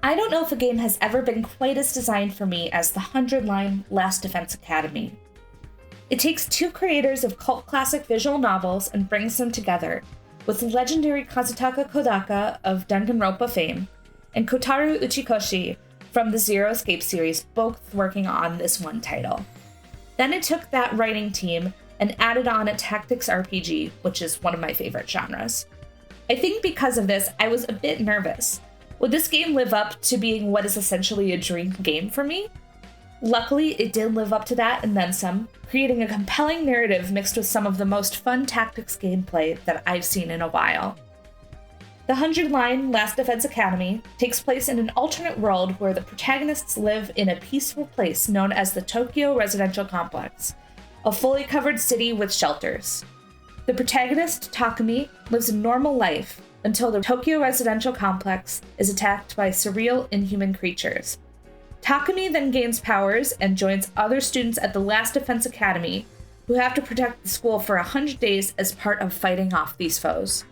I don't know if a game has ever been quite as designed for me as the 100-line Last Defense Academy. It takes two creators of cult classic visual novels and brings them together, with legendary Kazutaka Kodaka of Danganronpa fame and Kotaro Uchikoshi from the Zero Escape series both working on this one title. Then it took that writing team and added on a tactics RPG, which is one of my favorite genres. I think because of this, I was a bit nervous. Would this game live up to being what is essentially a dream game for me? Luckily, it did live up to that and then some, creating a compelling narrative mixed with some of the most fun tactics gameplay that I've seen in a while. The 100-line Last Defense Academy takes place in an alternate world where the protagonists live in a peaceful place known as the Tokyo Residential Complex, a fully covered city with shelters. The protagonist, Takumi, lives a normal life until the Tokyo Residential Complex is attacked by surreal, inhuman creatures. Takumi then gains powers and joins other students at the Last Defense Academy, who have to protect the school for 100 days as part of fighting off these foes.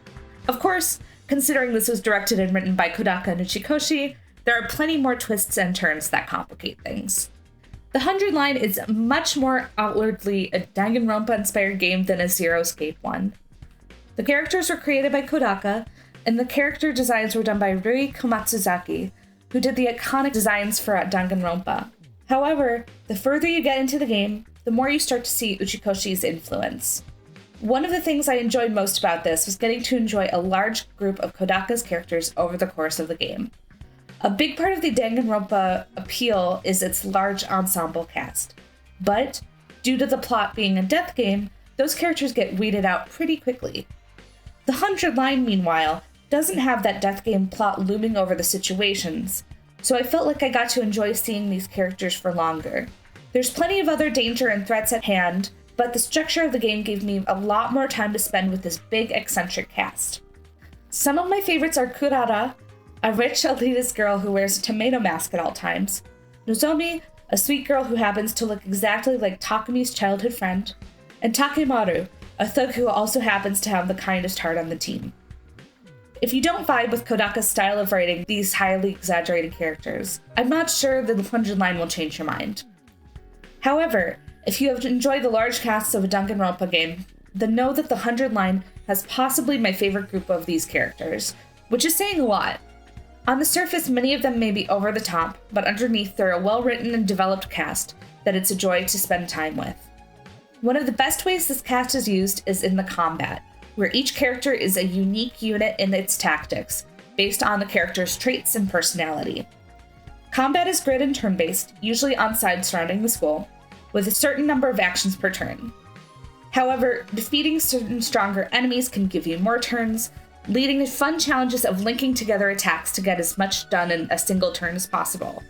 Of course, considering this was directed and written by Kodaka and Uchikoshi, there are plenty more twists and turns that complicate things. The 100-line is much more outwardly a Danganronpa-inspired game than a Zero Escape one. The characters were created by Kodaka, and the character designs were done by Rui Komatsuzaki, who did the iconic designs for Danganronpa. However, the further you get into the game, the more you start to see Uchikoshi's influence. One of the things I enjoyed most about this was getting to enjoy a large group of Kodaka's characters over the course of the game. A big part of the Danganronpa appeal is its large ensemble cast, but due to the plot being a death game, those characters get weeded out pretty quickly. The 100-line, meanwhile, doesn't have that death game plot looming over the situations, so I felt like I got to enjoy seeing these characters for longer. There's plenty of other danger and threats at hand, but the structure of the game gave me a lot more time to spend with this big, eccentric cast. Some of my favorites are Kurara, a rich elitist girl who wears a tomato mask at all times, Nozomi, a sweet girl who happens to look exactly like Takumi's childhood friend, and Takemaru, a thug who also happens to have the kindest heart on the team. If you don't vibe with Kodaka's style of writing these highly exaggerated characters, I'm not sure the 100-line will change your mind. However, if you have enjoyed the large casts of a Danganronpa game, then know that the 100-line has possibly my favorite group of these characters, which is saying a lot. On the surface, many of them may be over the top, but underneath they're a well-written and developed cast that it's a joy to spend time with. One of the best ways this cast is used is in the combat, where each character is a unique unit in its tactics, based on the character's traits and personality. Combat is grid and turn-based, usually on sides surrounding the school, with a certain number of actions per turn. However, defeating certain stronger enemies can give you more turns, leading to fun challenges of linking together attacks to get as much done in a single turn as possible.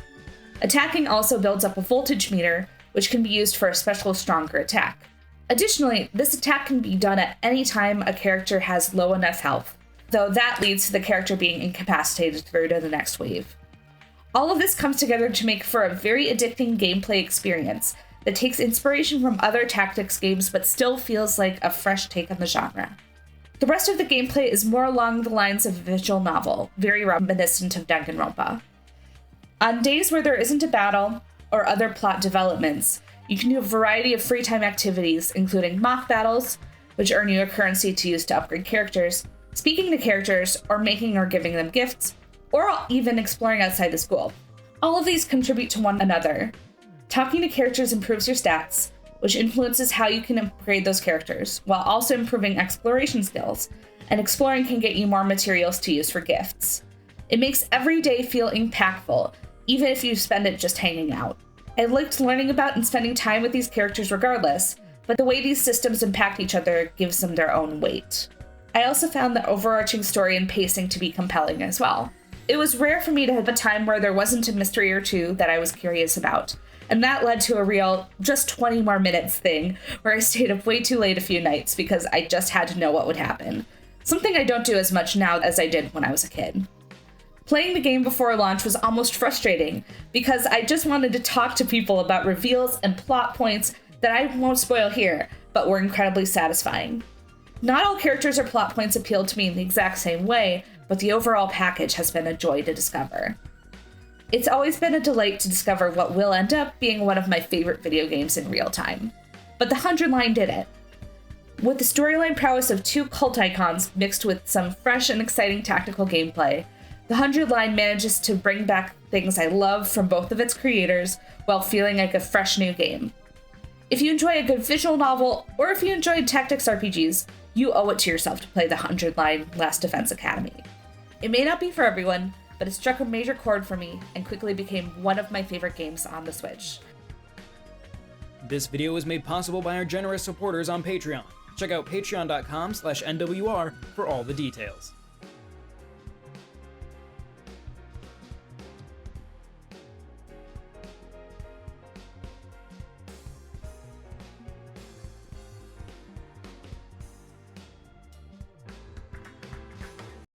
Attacking also builds up a voltage meter, which can be used for a special stronger attack. Additionally, this attack can be done at any time a character has low enough health, though that leads to the character being incapacitated through to the next wave. All of this comes together to make for a very addicting gameplay experience that takes inspiration from other tactics games but still feels like a fresh take on the genre. The rest of the gameplay is more along the lines of a visual novel, very reminiscent of Danganronpa. On days where there isn't a battle or other plot developments, you can do a variety of free time activities, including mock battles, which earn you a currency to use to upgrade characters, speaking to characters, or making or giving them gifts, or even exploring outside the school. All of these contribute to one another. Talking to characters improves your stats, which influences how you can upgrade those characters, while also improving exploration skills, and exploring can get you more materials to use for gifts. It makes every day feel impactful, even if you spend it just hanging out. I liked learning about and spending time with these characters regardless, but the way these systems impact each other gives them their own weight. I also found the overarching story and pacing to be compelling as well. It was rare for me to have a time where there wasn't a mystery or two that I was curious about, and that led to a real just 20 more minutes thing where I stayed up way too late a few nights because I just had to know what would happen. Something I don't do as much now as I did when I was a kid. Playing the game before launch was almost frustrating because I just wanted to talk to people about reveals and plot points that I won't spoil here, but were incredibly satisfying. Not all characters or plot points appealed to me in the exact same way, but the overall package has been a joy to discover. It's always been a delight to discover what will end up being one of my favorite video games in real time. But the 100 line did it. With the storyline prowess of two cult icons mixed with some fresh and exciting tactical gameplay, the 100 line manages to bring back things I love from both of its creators while feeling like a fresh new game. If you enjoy a good visual novel, or if you enjoyed tactics RPGs, you owe it to yourself to play the 100 line Last Defense Academy. It may not be for everyone, but it struck a major chord for me and quickly became one of my favorite games on the Switch. This video was made possible by our generous supporters on Patreon. Check out patreon.com/NWR for all the details.